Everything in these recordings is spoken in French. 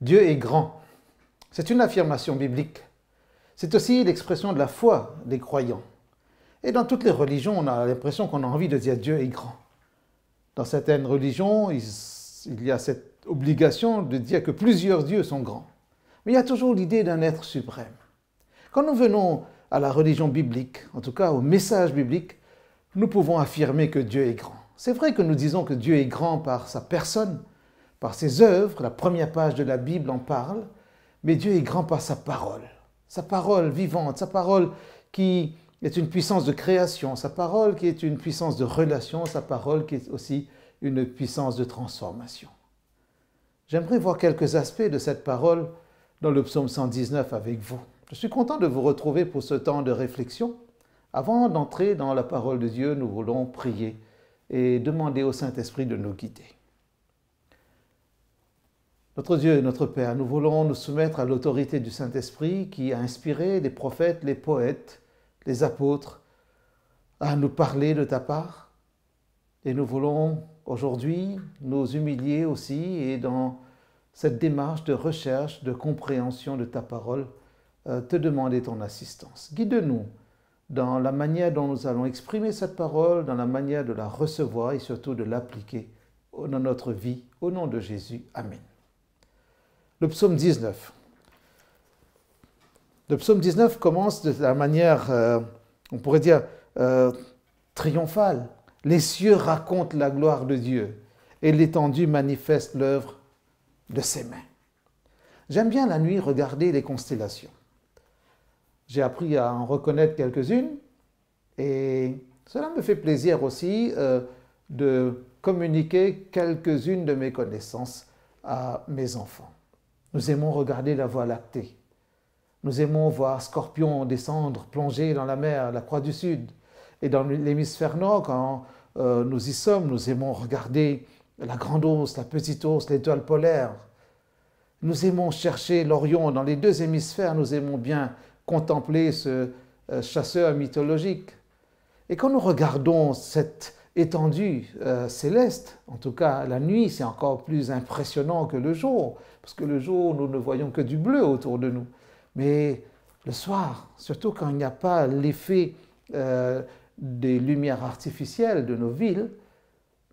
Dieu est grand. C'est une affirmation biblique. C'est aussi l'expression de la foi des croyants. Et dans toutes les religions, on a l'impression qu'on a envie de dire Dieu est grand. Dans certaines religions, il y a cette obligation de dire que plusieurs dieux sont grands. Mais il y a toujours l'idée d'un être suprême. Quand nous venons à la religion biblique, en tout cas au message biblique, nous pouvons affirmer que Dieu est grand. C'est vrai que nous disons que Dieu est grand par sa personne, par ses œuvres, la première page de la Bible en parle, mais Dieu est grand par sa parole vivante, sa parole qui est une puissance de création, sa parole qui est une puissance de relation, sa parole qui est aussi une puissance de transformation. J'aimerais voir quelques aspects de cette parole dans le psaume 119 avec vous. Je suis content de vous retrouver pour ce temps de réflexion. Avant d'entrer dans la parole de Dieu, nous voulons prier et demander au Saint-Esprit de nous guider. Notre Dieu et notre Père, nous voulons nous soumettre à l'autorité du Saint-Esprit qui a inspiré les prophètes, les poètes, les apôtres à nous parler de ta part. Et nous voulons aujourd'hui nous humilier aussi et dans cette démarche de recherche, de compréhension de ta parole, te demander ton assistance. Guide-nous dans la manière dont nous allons exprimer cette parole, dans la manière de la recevoir et surtout de l'appliquer dans notre vie. Au nom de Jésus, Amen. Le psaume 19. Le psaume 19 commence de la manière, on pourrait dire, triomphale. Les cieux racontent la gloire de Dieu et l'étendue manifeste l'œuvre de ses mains. J'aime bien la nuit regarder les constellations. J'ai appris à en reconnaître quelques-unes et cela me fait plaisir aussi de communiquer quelques-unes de mes connaissances à mes enfants. Nous aimons regarder la Voie lactée. Nous aimons voir Scorpion descendre, plonger dans la mer, la Croix du Sud. Et dans l'hémisphère nord, quand nous y sommes, nous aimons regarder la Grande Ourse, la Petite Ourse, l'étoile polaire. Nous aimons chercher l'Orion. Dans les deux hémisphères, nous aimons bien contempler ce chasseur mythologique. Et quand nous regardons cette étendue céleste, en tout cas la nuit, c'est encore plus impressionnant que le jour, parce que le jour, nous ne voyons que du bleu autour de nous. Mais le soir, surtout quand il n'y a pas l'effet des lumières artificielles de nos villes,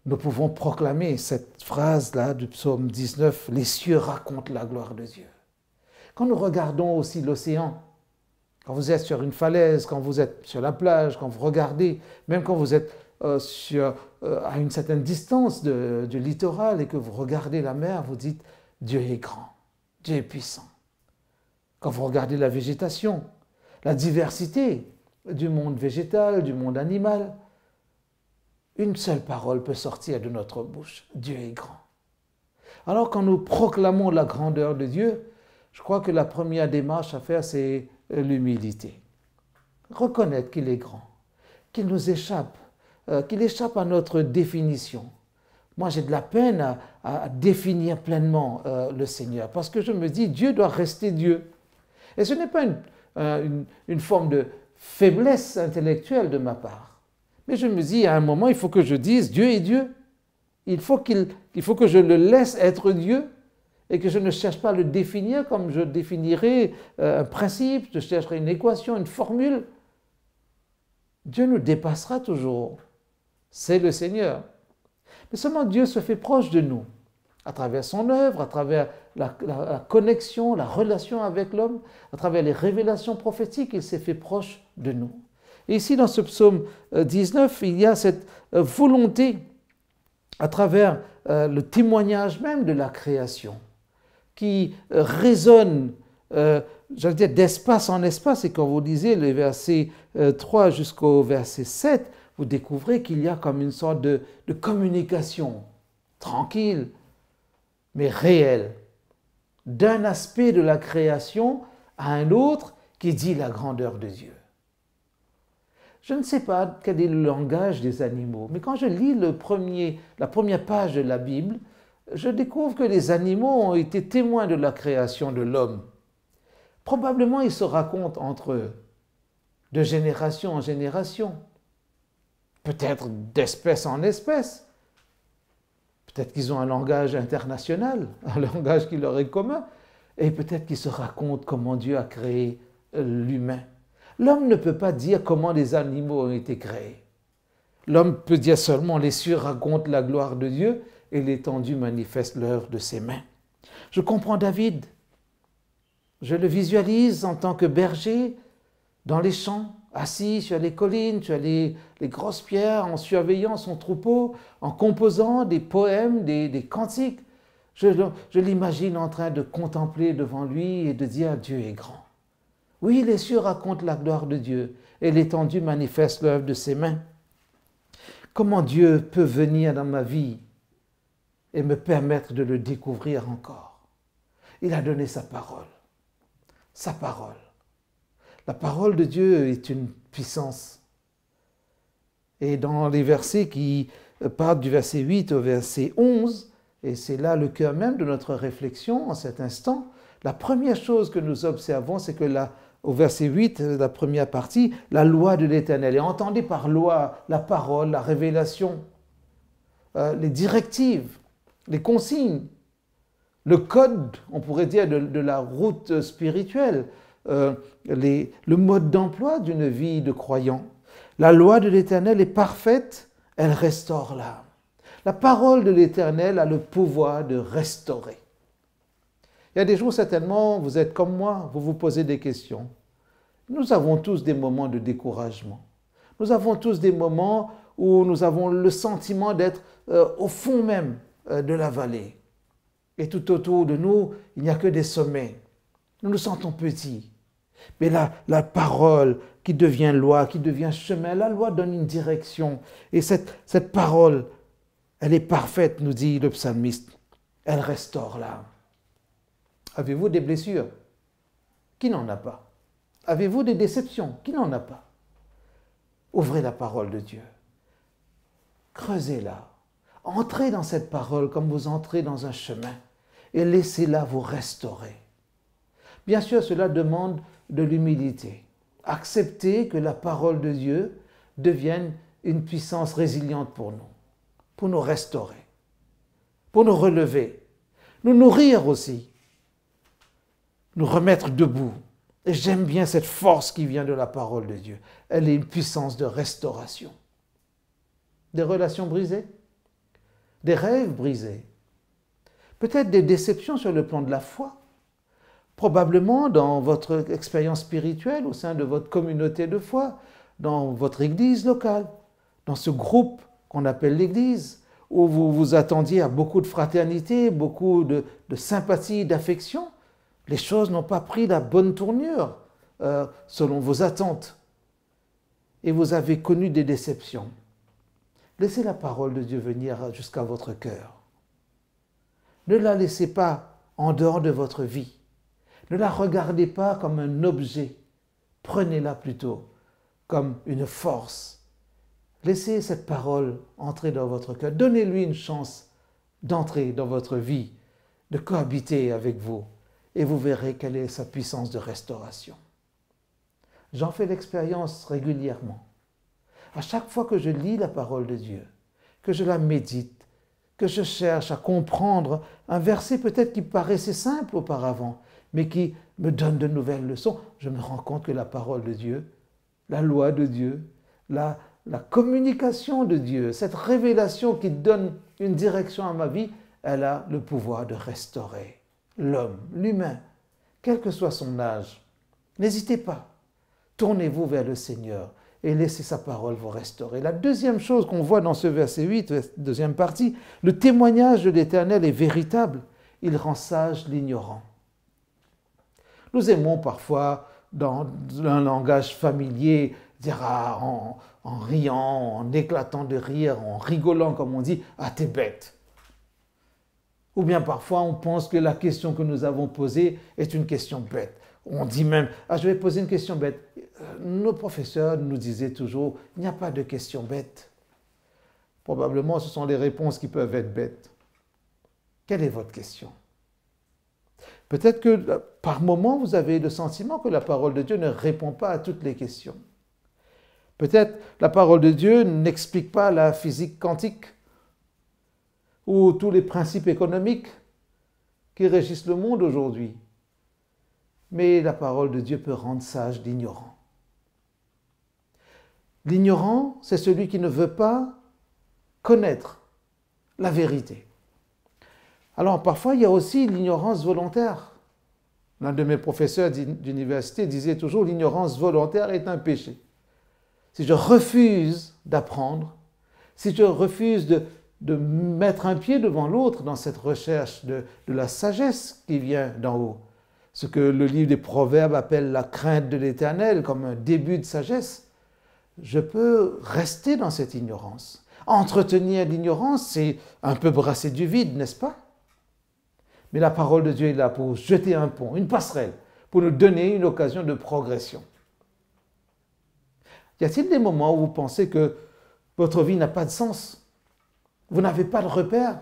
nous pouvons proclamer cette phrase-là du psaume 19, « Les cieux racontent la gloire de Dieu ». Quand nous regardons aussi l'océan, quand vous êtes sur une falaise, quand vous êtes sur la plage, quand vous regardez, même quand vous êtes à une certaine distance du littoral et que vous regardez la mer, vous dites « Dieu est grand, Dieu est puissant ». Quand vous regardez la végétation, la diversité du monde végétal, du monde animal, une seule parole peut sortir de notre bouche, Dieu est grand. Alors quand nous proclamons la grandeur de Dieu, je crois que la première démarche à faire, c'est l'humilité. Reconnaître qu'il est grand, qu'il nous échappe, qu'il échappe à notre définition. Moi, j'ai de la peine à définir pleinement le Seigneur, parce que je me dis, Dieu doit rester Dieu. Et ce n'est pas une forme de faiblesse intellectuelle de ma part. Mais je me dis, à un moment, il faut que je dise, Dieu est Dieu. Il faut que je le laisse être Dieu et que je ne cherche pas à le définir comme je définirais un principe, je chercherai une équation, une formule. Dieu nous dépassera toujours. C'est le Seigneur. Mais seulement Dieu se fait proche de nous, à travers son œuvre, à travers la connexion, la relation avec l'homme, à travers les révélations prophétiques, il s'est fait proche de nous. Et ici, dans ce psaume 19, il y a cette volonté, à travers le témoignage même de la création, qui résonne, j'allais dire, d'espace en espace. Et quand vous lisez les versets 3 jusqu'au verset 7, vous découvrez qu'il y a comme une sorte de communication tranquille, mais réelle, d'un aspect de la création à un autre qui dit la grandeur de Dieu. Je ne sais pas quel est le langage des animaux, mais quand je lis la première page de la Bible, je découvre que les animaux ont été témoins de la création de l'homme. Probablement, ils se racontent entre eux, de génération en génération, peut-être d'espèce en espèce. Peut-être qu'ils ont un langage international, un langage qui leur est commun, et peut-être qu'il se raconte comment Dieu a créé l'humain. L'homme ne peut pas dire comment les animaux ont été créés. L'homme peut dire seulement les cieux racontent la gloire de Dieu et l'étendue manifeste l'œuvre de ses mains. Je comprends David. Je le visualise en tant que berger dans les champs, assis sur les collines, sur les grosses pierres, en surveillant son troupeau, en composant des poèmes, des cantiques. Je l'imagine en train de contempler devant lui et de dire « Dieu est grand ». Oui, les cieux racontent la gloire de Dieu et l'étendue manifeste l'œuvre de ses mains. Comment Dieu peut venir dans ma vie et me permettre de le découvrir encore? Il a donné sa parole. Sa parole. La parole de Dieu est une puissance. Et dans les versets qui partent du verset 8 au verset 11, et c'est là le cœur même de notre réflexion en cet instant, la première chose que nous observons, c'est que au verset 8, la première partie, la loi de l'Éternel. Et entendez par loi la parole, la révélation, les directives, les consignes, le code, on pourrait dire, de la route spirituelle, le mode d'emploi d'une vie de croyant. La loi de l'Éternel est parfaite, elle restaure l'âme. La parole de l'Éternel a le pouvoir de restaurer. Il y a des jours, certainement, vous êtes comme moi, vous vous posez des questions. Nous avons tous des moments de découragement. Nous avons tous des moments où nous avons le sentiment d'être au fond même de la vallée. Et tout autour de nous, il n'y a que des sommets. Nous nous sentons petits. Mais la parole qui devient loi, qui devient chemin, la loi donne une direction. Et cette parole, elle est parfaite, nous dit le psalmiste. Elle restaure l'âme. Avez-vous des blessures? Qui n'en a pas? Avez-vous des déceptions? Qui n'en a pas? Ouvrez la parole de Dieu. Creusez-la. Entrez dans cette parole comme vous entrez dans un chemin et laissez-la vous restaurer. Bien sûr, cela demande de l'humilité. Acceptez que la parole de Dieu devienne une puissance résiliente pour nous restaurer, pour nous relever, nous nourrir aussi, nous remettre debout. Et j'aime bien cette force qui vient de la parole de Dieu. Elle est une puissance de restauration. Des relations brisées, des rêves brisés, peut-être des déceptions sur le plan de la foi, probablement dans votre expérience spirituelle au sein de votre communauté de foi, dans votre église locale, dans ce groupe qu'on appelle l'église, où vous vous attendiez à beaucoup de fraternité, beaucoup de sympathie, d'affection. Les choses n'ont pas pris la bonne tournure selon vos attentes. Et vous avez connu des déceptions. Laissez la parole de Dieu venir jusqu'à votre cœur. Ne la laissez pas en dehors de votre vie. Ne la regardez pas comme un objet. Prenez-la plutôt comme une force. Laissez cette parole entrer dans votre cœur. Donnez-lui une chance d'entrer dans votre vie, de cohabiter avec vous. Et vous verrez quelle est sa puissance de restauration. J'en fais l'expérience régulièrement. À chaque fois que je lis la parole de Dieu, que je la médite, que je cherche à comprendre un verset peut-être qui paraissait simple auparavant, mais qui me donne de nouvelles leçons, je me rends compte que la parole de Dieu, la loi de Dieu, la communication de Dieu, cette révélation qui donne une direction à ma vie, elle a le pouvoir de restaurer l'homme, l'humain, quel que soit son âge. N'hésitez pas, tournez-vous vers le Seigneur et laissez sa parole vous restaurer. La deuxième chose qu'on voit dans ce verset 8, deuxième partie, le témoignage de l'Éternel est véritable, il rend sage l'ignorant. Nous aimons parfois, dans un langage familier, dire en riant, en éclatant de rire, en rigolant comme on dit, « Ah, t'es bête !» Ou bien parfois on pense que la question que nous avons posée est une question bête. On dit même, ah, je vais poser une question bête. Nos professeurs nous disaient toujours, il n'y a pas de question bête. Probablement ce sont les réponses qui peuvent être bêtes. Quelle est votre question? Peut-être que par moment vous avez le sentiment que la parole de Dieu ne répond pas à toutes les questions. Peut-être la parole de Dieu n'explique pas la physique quantique ou tous les principes économiques qui régissent le monde aujourd'hui. mais la parole de Dieu peut rendre sage l'ignorant. L'ignorant, c'est celui qui ne veut pas connaître la vérité. Alors parfois, il y a aussi l'ignorance volontaire. L'un de mes professeurs d'université disait toujours « l'ignorance volontaire est un péché ». Si je refuse d'apprendre, si je refuse de mettre un pied devant l'autre dans cette recherche de la sagesse qui vient d'en haut, ce que le livre des Proverbes appelle la crainte de l'Éternel comme un début de sagesse, je peux rester dans cette ignorance. Entretenir l'ignorance, c'est un peu brasser du vide, n'est-ce pas? Mais la parole de Dieu est là pour jeter un pont, une passerelle, pour nous donner une occasion de progression. Y a-t-il des moments où vous pensez que votre vie n'a pas de sens? Vous n'avez pas de repère?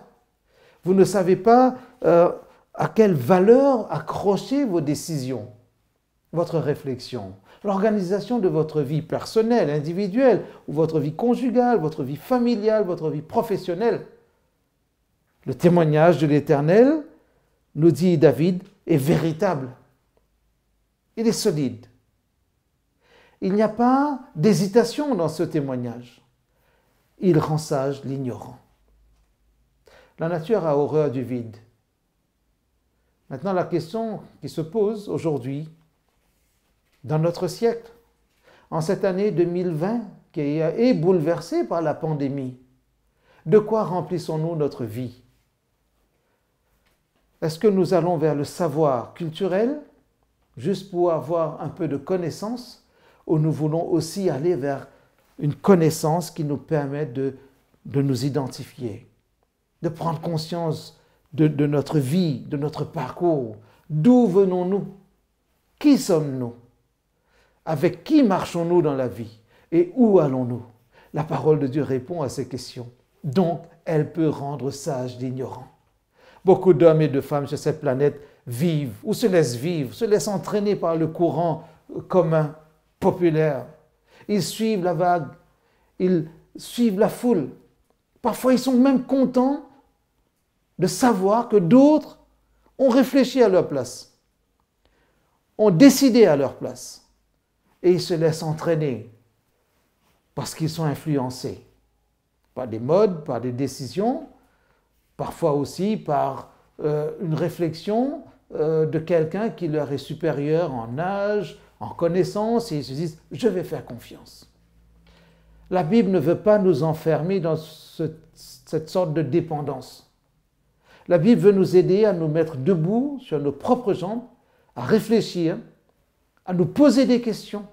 Vous ne savez pas à quelle valeur accrocher vos décisions, votre réflexion, l'organisation de votre vie personnelle, individuelle, ou votre vie conjugale, votre vie familiale, votre vie professionnelle? Le témoignage de l'Éternel, nous dit David, est véritable. Il est solide. Il n'y a pas d'hésitation dans ce témoignage. Il rend sage l'ignorant. La nature a horreur du vide. Maintenant, la question qui se pose aujourd'hui, dans notre siècle, en cette année 2020 qui est bouleversée par la pandémie, de quoi remplissons-nous notre vie? Est-ce que nous allons vers le savoir culturel, juste pour avoir un peu de connaissance, ou nous voulons aussi aller vers une connaissance qui nous permet de nous identifier, de prendre conscience de notre vie, de notre parcours, d'où venons-nous, qui sommes-nous, avec qui marchons-nous dans la vie et où allons-nous? La parole de Dieu répond à ces questions. Donc, elle peut rendre sage l'ignorant. Beaucoup d'hommes et de femmes sur cette planète vivent ou se laissent entraîner par le courant commun, populaire. Ils suivent la vague, ils suivent la foule. Parfois, ils sont même contents de savoir que d'autres ont réfléchi à leur place, ont décidé à leur place. Et ils se laissent entraîner parce qu'ils sont influencés par des modes, par des décisions, parfois aussi par une réflexion de quelqu'un qui leur est supérieur en âge, en connaissance, et ils se disent « je vais faire confiance ». La Bible ne veut pas nous enfermer dans cette sorte de dépendance. La Bible veut nous aider à nous mettre debout sur nos propres jambes, à réfléchir, à nous poser des questions,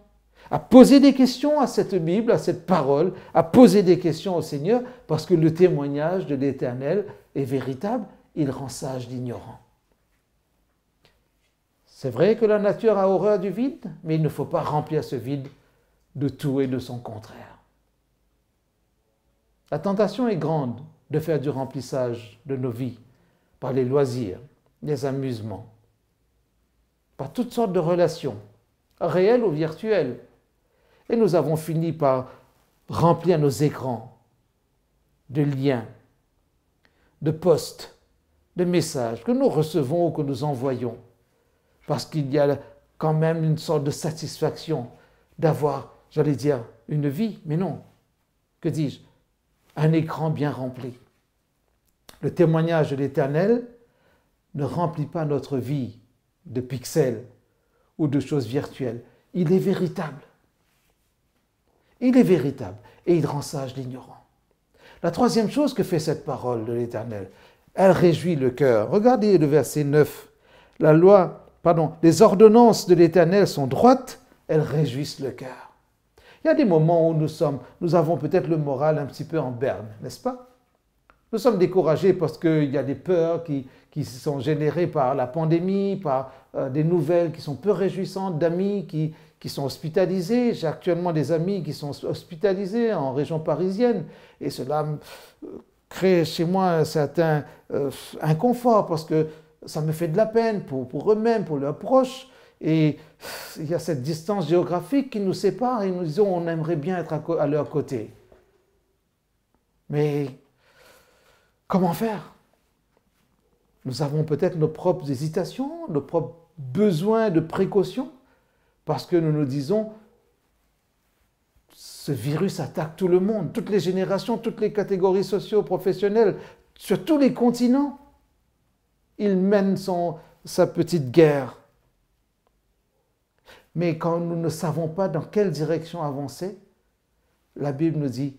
à poser des questions à cette Bible, à cette parole, à poser des questions au Seigneur, parce que le témoignage de l'Éternel est véritable, il rend sage l'ignorant. C'est vrai que la nature a horreur du vide, mais il ne faut pas remplir ce vide de tout et de son contraire. La tentation est grande de faire du remplissage de nos vies par les loisirs, les amusements, par toutes sortes de relations, réelles ou virtuelles. Et nous avons fini par remplir nos écrans de liens, de posts, de messages que nous recevons ou que nous envoyons, parce qu'il y a quand même une sorte de satisfaction d'avoir, j'allais dire, une vie, mais non, que dis-je, un écran bien rempli. Le témoignage de l'Éternel ne remplit pas notre vie de pixels ou de choses virtuelles. Il est véritable. Il est véritable et il rend sage l'ignorant. La troisième chose que fait cette parole de l'Éternel, elle réjouit le cœur. Regardez le verset 9. Les ordonnances de l'Éternel sont droites, elles réjouissent le cœur. Il y a des moments où nous avons peut-être le moral un petit peu en berne, n'est-ce pas? Nous sommes découragés parce qu'il y a des peurs qui sont générées par la pandémie, par des nouvelles qui sont peu réjouissantes, d'amis qui sont hospitalisés. J'ai actuellement des amis qui sont hospitalisés en région parisienne et cela crée chez moi un certain inconfort parce que ça me fait de la peine pour eux-mêmes, pour leurs proches. Et il y a cette distance géographique qui nous sépare et nous disons on aimerait bien être à leur côté. Mais comment faire? Nous avons peut-être nos propres hésitations, nos propres besoin de précaution parce que nous nous disons ce virus attaque tout le monde, toutes les générations, toutes les catégories socio-professionnelles, sur tous les continents. Il mène sa petite guerre. Mais quand nous ne savons pas dans quelle direction avancer, la Bible nous dit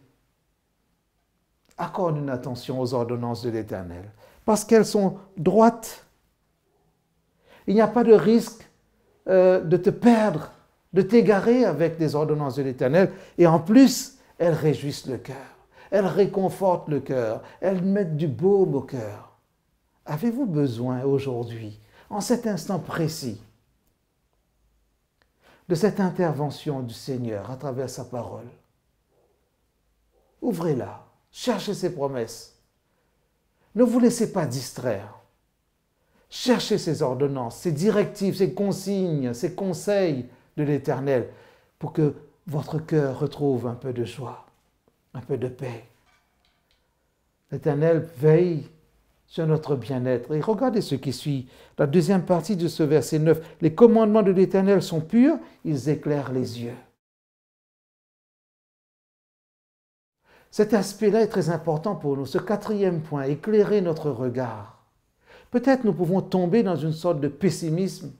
accorde une attention aux ordonnances de l'Éternel, parce qu'elles sont droites. Il n'y a pas de risque de te perdre, de t'égarer avec les ordonnances de l'Éternel. Et en plus, elles réjouissent le cœur, elles réconfortent le cœur, elles mettent du baume au cœur. Avez-vous besoin aujourd'hui, en cet instant précis, de cette intervention du Seigneur à travers sa parole? Ouvrez-la, cherchez ses promesses. Ne vous laissez pas distraire. Cherchez ces ordonnances, ces directives, ces consignes, ces conseils de l'Éternel pour que votre cœur retrouve un peu de joie, un peu de paix. L'Éternel veille sur notre bien-être. Et regardez ce qui suit, la deuxième partie de ce verset 9. Les commandements de l'Éternel sont purs, ils éclairent les yeux. Cet aspect-là est très important pour nous. Ce quatrième point, éclairer notre regard. Peut-être nous pouvons tomber dans une sorte de pessimisme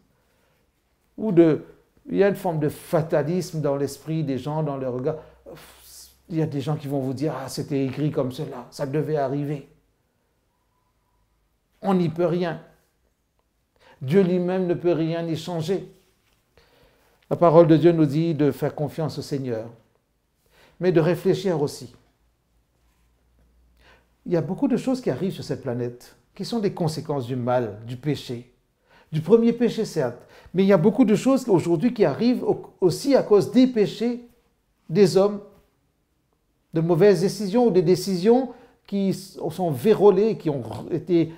ou il y a une forme de fatalisme dans l'esprit des gens, dans leur regard. Il y a des gens qui vont vous dire « Ah, c'était écrit comme cela, ça devait arriver. » On n'y peut rien. Dieu lui-même ne peut rien y changer. La parole de Dieu nous dit de faire confiance au Seigneur, mais de réfléchir aussi. Il y a beaucoup de choses qui arrivent sur cette planète, qui sont des conséquences du mal, du péché. Du premier péché, certes, mais il y a beaucoup de choses aujourd'hui qui arrivent aussi à cause des péchés des hommes, de mauvaises décisions ou des décisions qui sont vérolées, qui ont été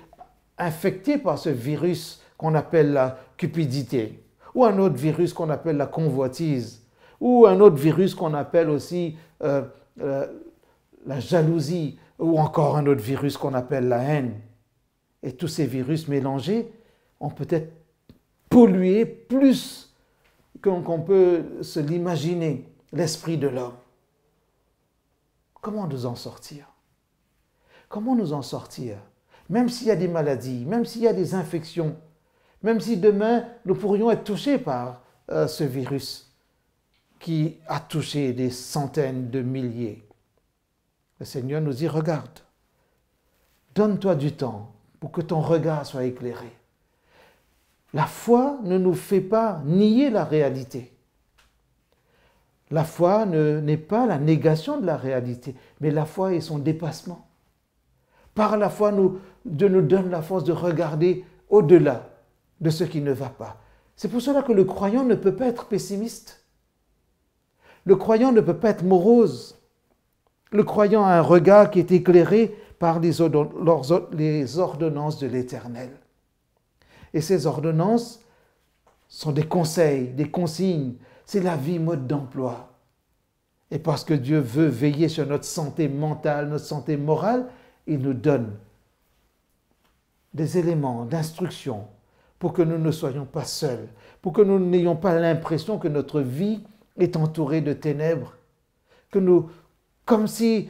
infectées par ce virus qu'on appelle la cupidité, ou un autre virus qu'on appelle la convoitise, ou un autre virus qu'on appelle aussi la jalousie, ou encore un autre virus qu'on appelle la haine. Et tous ces virus mélangés ont peut-être pollué plus qu'on peut se l'imaginer, l'esprit de l'homme. Comment nous en sortir? Comment nous en sortir? Même s'il y a des maladies, même s'il y a des infections, même si demain nous pourrions être touchés par ce virus qui a touché des centaines de milliers. Le Seigneur nous dit, regarde, donne-toi du temps pour que ton regard soit éclairé. La foi ne nous fait pas nier la réalité. La foi n'est pas la négation de la réalité, mais la foi est son dépassement. Par la foi, Dieu nous donne la force de regarder au-delà de ce qui ne va pas. C'est pour cela que le croyant ne peut pas être pessimiste. Le croyant ne peut pas être morose. Le croyant a un regard qui est éclairé par les ordonnances de l'Éternel. Et ces ordonnances sont des conseils, des consignes, c'est la vie, mode d'emploi. Et parce que Dieu veut veiller sur notre santé mentale, notre santé morale, il nous donne des éléments d'instruction pour que nous ne soyons pas seuls, pour que nous n'ayons pas l'impression que notre vie est entourée de ténèbres, que comme si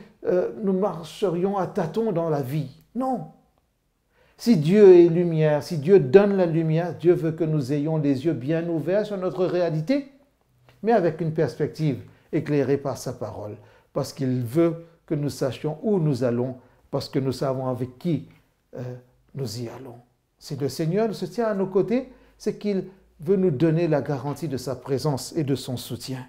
nous marcherions à tâtons dans la vie. Non. Si Dieu est lumière, si Dieu donne la lumière, Dieu veut que nous ayons les yeux bien ouverts sur notre réalité, mais avec une perspective éclairée par sa parole, parce qu'il veut que nous sachions où nous allons, parce que nous savons avec qui nous y allons. Si le Seigneur se tient à nos côtés, c'est qu'il veut nous donner la garantie de sa présence et de son soutien.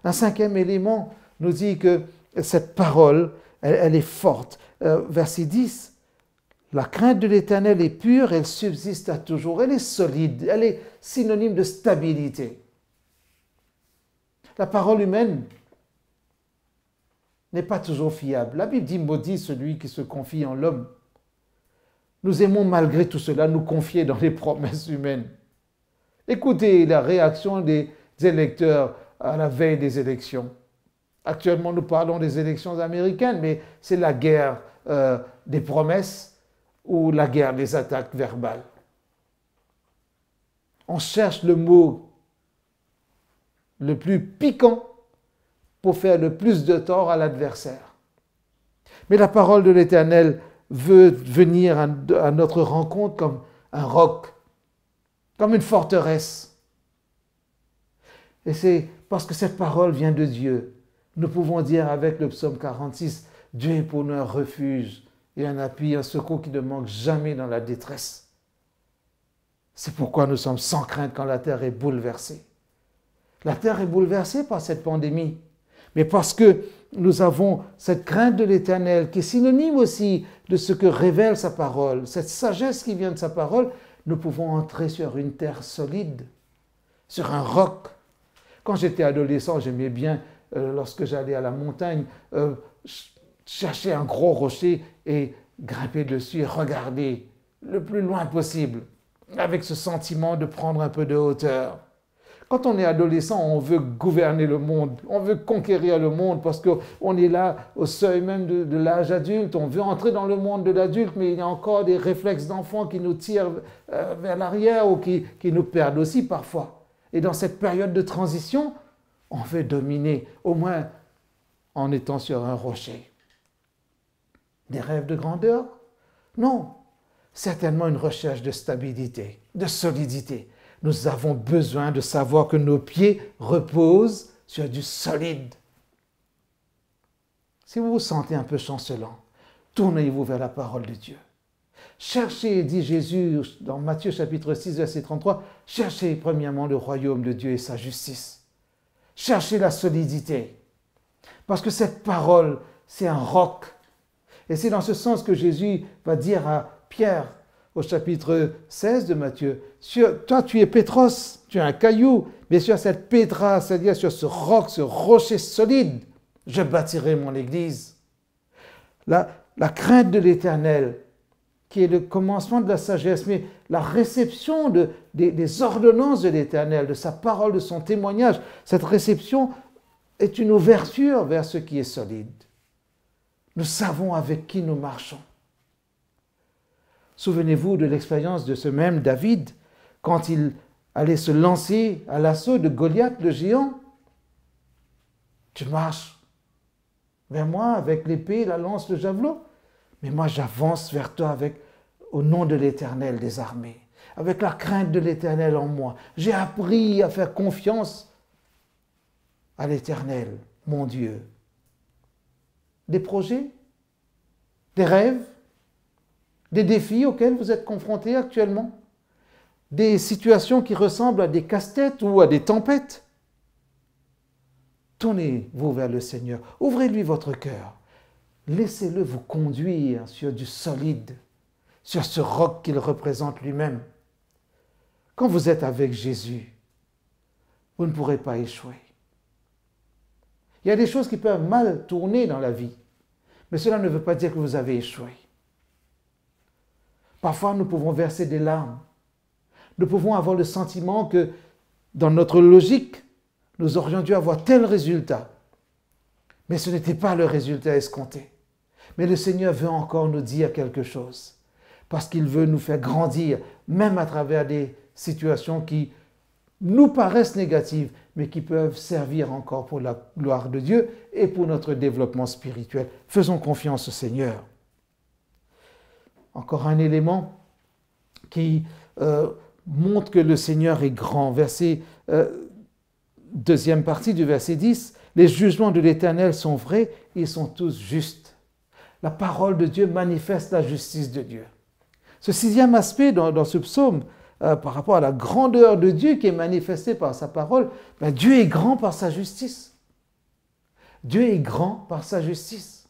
Un cinquième élément nous dit que cette parole, elle est forte. Verset 10, la crainte de l'Éternel est pure, elle subsiste à toujours, elle est solide, elle est synonyme de stabilité. La parole humaine n'est pas toujours fiable. La Bible dit « maudit celui qui se confie en l'homme ». Nous aimons malgré tout cela nous confier dans les promesses humaines. Écoutez la réaction des électeurs à la veille des élections. Actuellement, nous parlons des élections américaines, mais c'est la guerre des promesses ou la guerre des attaques verbales. On cherche le mot le plus piquant pour faire le plus de tort à l'adversaire. Mais la parole de l'Éternel veut venir à notre rencontre comme un roc, comme une forteresse. Et c'est parce que cette parole vient de Dieu. Nous pouvons dire avec le psaume 46, Dieu est pour nous un refuge et un appui, un secours qui ne manque jamais dans la détresse. C'est pourquoi nous sommes sans crainte quand la terre est bouleversée. La terre est bouleversée par cette pandémie, mais parce que nous avons cette crainte de l'Éternel qui est synonyme aussi de ce que révèle sa parole, cette sagesse qui vient de sa parole, nous pouvons entrer sur une terre solide, sur un roc. Quand j'étais adolescent, j'aimais bien, lorsque j'allais à la montagne, chercher un gros rocher et grimper dessus et regarder le plus loin possible, avec ce sentiment de prendre un peu de hauteur. Quand on est adolescent, on veut gouverner le monde, on veut conquérir le monde parce qu'on est là au seuil même de l'âge adulte, on veut entrer dans le monde de l'adulte, mais il y a encore des réflexes d'enfant qui nous tirent vers l'arrière ou qui nous perdent aussi parfois. Et dans cette période de transition, on veut dominer, au moins en étant sur un rocher. Des rêves de grandeur? Non, certainement une recherche de stabilité, de solidité. Nous avons besoin de savoir que nos pieds reposent sur du solide. Si vous vous sentez un peu chancelant, tournez-vous vers la parole de Dieu. Cherchez, dit Jésus dans Matthieu chapitre 6, verset 33, cherchez premièrement le royaume de Dieu et sa justice. Cherchez la solidité. Parce que cette parole, c'est un roc. Et c'est dans ce sens que Jésus va dire à Pierre, au chapitre 16 de Matthieu, toi tu es Pétros, tu es un caillou, mais sur cette pétra, c'est-à-dire sur ce roc, ce rocher solide, je bâtirai mon église. La crainte de l'Éternel, qui est le commencement de la sagesse, mais la réception des ordonnances de l'Éternel, de sa parole, de son témoignage, cette réception est une ouverture vers ce qui est solide. Nous savons avec qui nous marchons. Souvenez-vous de l'expérience de ce même David, quand il allait se lancer à l'assaut de Goliath, le géant. Tu marches vers moi avec l'épée, la lance, le javelot, mais moi j'avance vers toi au nom de l'Éternel des armées, avec la crainte de l'Éternel en moi. J'ai appris à faire confiance à l'Éternel, mon Dieu. Des projets, des rêves, des défis auxquels vous êtes confrontés actuellement, des situations qui ressemblent à des casse-têtes ou à des tempêtes. Tournez-vous vers le Seigneur, ouvrez-lui votre cœur, laissez-le vous conduire sur du solide, sur ce roc qu'il représente lui-même. Quand vous êtes avec Jésus, vous ne pourrez pas échouer. Il y a des choses qui peuvent mal tourner dans la vie, mais cela ne veut pas dire que vous avez échoué. Parfois, nous pouvons verser des larmes. Nous pouvons avoir le sentiment que, dans notre logique, nous aurions dû avoir tel résultat. Mais ce n'était pas le résultat escompté. Mais le Seigneur veut encore nous dire quelque chose, parce qu'il veut nous faire grandir, même à travers des situations qui nous paraissent négatives, mais qui peuvent servir encore pour la gloire de Dieu et pour notre développement spirituel. Faisons confiance au Seigneur. Encore un élément qui montre que le Seigneur est grand. Deuxième partie du verset 10. Les jugements de l'Éternel sont vrais, ils sont tous justes. La parole de Dieu manifeste la justice de Dieu. Ce sixième aspect dans ce psaume, par rapport à la grandeur de Dieu qui est manifestée par sa parole, Dieu est grand par sa justice. Dieu est grand par sa justice.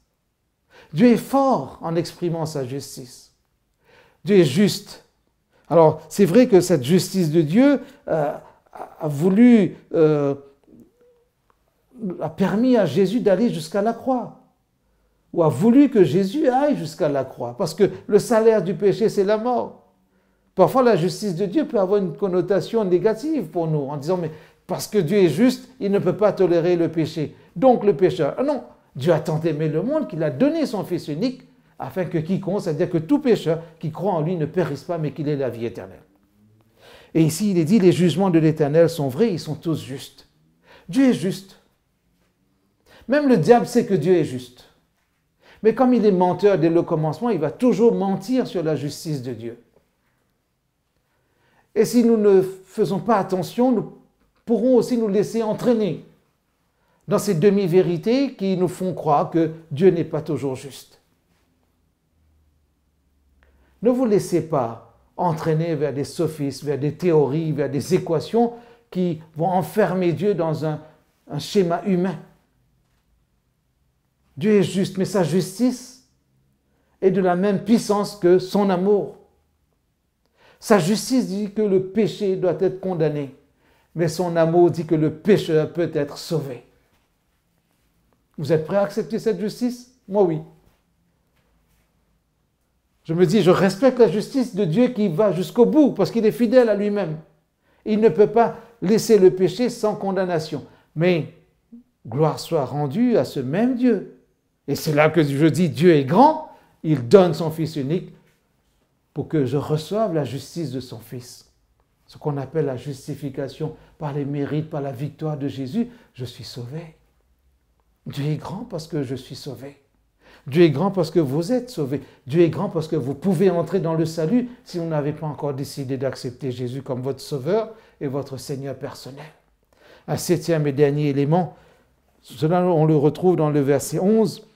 Dieu est fort en exprimant sa justice. Dieu est juste. Alors, c'est vrai que cette justice de Dieu a permis à Jésus d'aller jusqu'à la croix, ou a voulu que Jésus aille jusqu'à la croix, parce que le salaire du péché, c'est la mort. Parfois, la justice de Dieu peut avoir une connotation négative pour nous, en disant, mais parce que Dieu est juste, il ne peut pas tolérer le péché. Donc le pécheur. Non, Dieu a tant aimé le monde qu'il a donné son Fils unique, afin que quiconque, c'est-à-dire que tout pécheur qui croit en lui ne périsse pas, mais qu'il ait la vie éternelle. Et ici, il est dit, les jugements de l'Éternel sont vrais, ils sont tous justes. Dieu est juste. Même le diable sait que Dieu est juste. Mais comme il est menteur dès le commencement, il va toujours mentir sur la justice de Dieu. Et si nous ne faisons pas attention, nous pourrons aussi nous laisser entraîner dans ces demi-vérités qui nous font croire que Dieu n'est pas toujours juste. Ne vous laissez pas entraîner vers des sophismes, vers des théories, vers des équations qui vont enfermer Dieu dans un schéma humain. Dieu est juste, mais sa justice est de la même puissance que son amour. Sa justice dit que le péché doit être condamné, mais son amour dit que le pécheur peut être sauvé. Vous êtes prêts à accepter cette justice? Moi, oui. Je me dis, je respecte la justice de Dieu qui va jusqu'au bout, parce qu'il est fidèle à lui-même. Il ne peut pas laisser le péché sans condamnation. Mais gloire soit rendue à ce même Dieu. Et c'est là que je dis, Dieu est grand, il donne son Fils unique pour que je reçoive la justice de son Fils. Ce qu'on appelle la justification par les mérites, par la victoire de Jésus, je suis sauvé. Dieu est grand parce que je suis sauvé. Dieu est grand parce que vous êtes sauvés. Dieu est grand parce que vous pouvez entrer dans le salut si vous n'avez pas encore décidé d'accepter Jésus comme votre sauveur et votre Seigneur personnel. Un septième et dernier élément, cela on le retrouve dans le verset 11,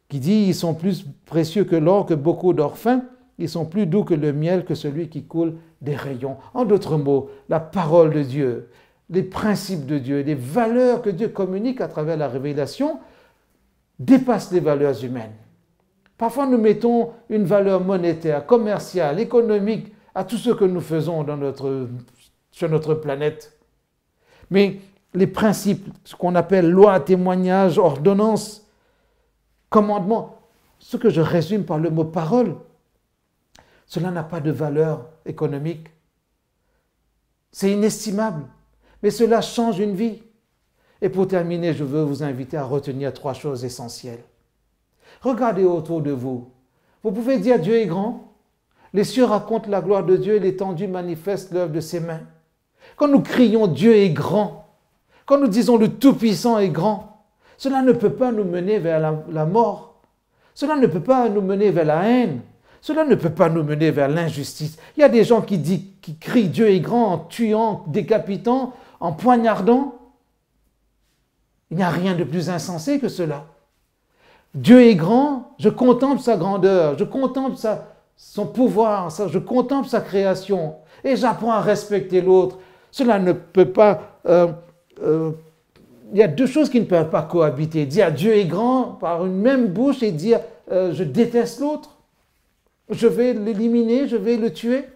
qui dit « Ils sont plus précieux que l'or, que beaucoup d'or fin, ils sont plus doux que le miel, que celui qui coule des rayons. » En d'autres mots, la parole de Dieu, les principes de Dieu, les valeurs que Dieu communique à travers la révélation dépassent les valeurs humaines. Parfois, nous mettons une valeur monétaire, commerciale, économique à tout ce que nous faisons sur notre planète. Mais les principes, ce qu'on appelle loi, témoignage, ordonnance, commandement, ce que je résume par le mot parole, cela n'a pas de valeur économique. C'est inestimable, mais cela change une vie. Et pour terminer, je veux vous inviter à retenir 3 choses essentielles. Regardez autour de vous. Vous pouvez dire Dieu est grand. Les cieux racontent la gloire de Dieu et l'étendue manifeste l'œuvre de ses mains. Quand nous crions Dieu est grand, quand nous disons le Tout-Puissant est grand, cela ne peut pas nous mener vers la mort. Cela ne peut pas nous mener vers la haine. Cela ne peut pas nous mener vers l'injustice. Il y a des gens qui crient Dieu est grand en tuant, décapitant, en poignardant. Il n'y a rien de plus insensé que cela. Dieu est grand, je contemple sa grandeur, je contemple son pouvoir, je contemple sa création et j'apprends à respecter l'autre. Cela ne peut pas... il y a 2 choses qui ne peuvent pas cohabiter. Dire Dieu est grand par une même bouche et dire je déteste l'autre, je vais l'éliminer, je vais le tuer.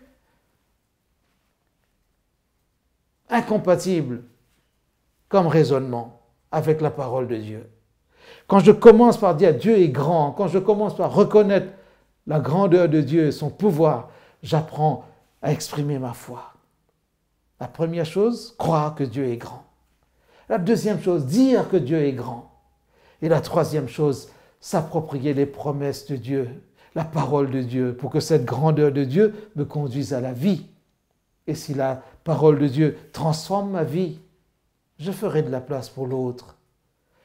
Incompatible comme raisonnement avec la parole de Dieu. Quand je commence par dire Dieu est grand, quand je commence par reconnaître la grandeur de Dieu et son pouvoir, j'apprends à exprimer ma foi. La première chose, croire que Dieu est grand. La deuxième chose, dire que Dieu est grand. Et la troisième chose, s'approprier les promesses de Dieu, la parole de Dieu, pour que cette grandeur de Dieu me conduise à la vie. Et si la parole de Dieu transforme ma vie, je ferai de la place pour l'autre.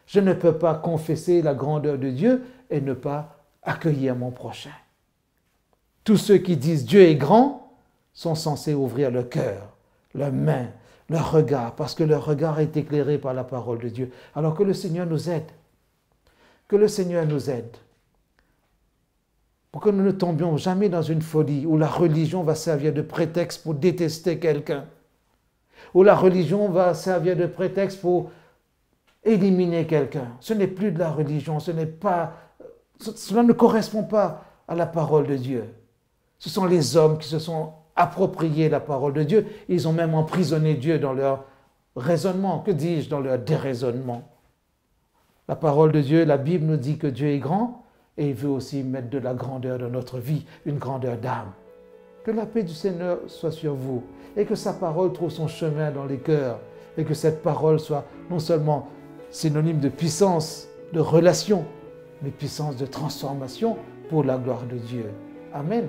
Je ne peux pas confesser la grandeur de Dieu et ne pas accueillir mon prochain. Tous ceux qui disent Dieu est grand sont censés ouvrir le cœur, leurs mains, leur regard, parce que leur regard est éclairé par la parole de Dieu. Alors que le Seigneur nous aide. Que le Seigneur nous aide. Pour que nous ne tombions jamais dans une folie où la religion va servir de prétexte pour détester quelqu'un. Où la religion va servir de prétexte pour éliminer quelqu'un. Ce n'est plus de la religion, cela ne correspond pas à la parole de Dieu. Ce sont les hommes qui se sont appropriés la parole de Dieu. Ils ont même emprisonné Dieu dans leur raisonnement, que dis-je, dans leur déraisonnement. La parole de Dieu, la Bible nous dit que Dieu est grand et il veut aussi mettre de la grandeur dans notre vie, une grandeur d'âme. Que la paix du Seigneur soit sur vous et que sa parole trouve son chemin dans les cœurs et que cette parole soit non seulement synonyme de puissance, de relation, mais puissance de transformation pour la gloire de Dieu. Amen.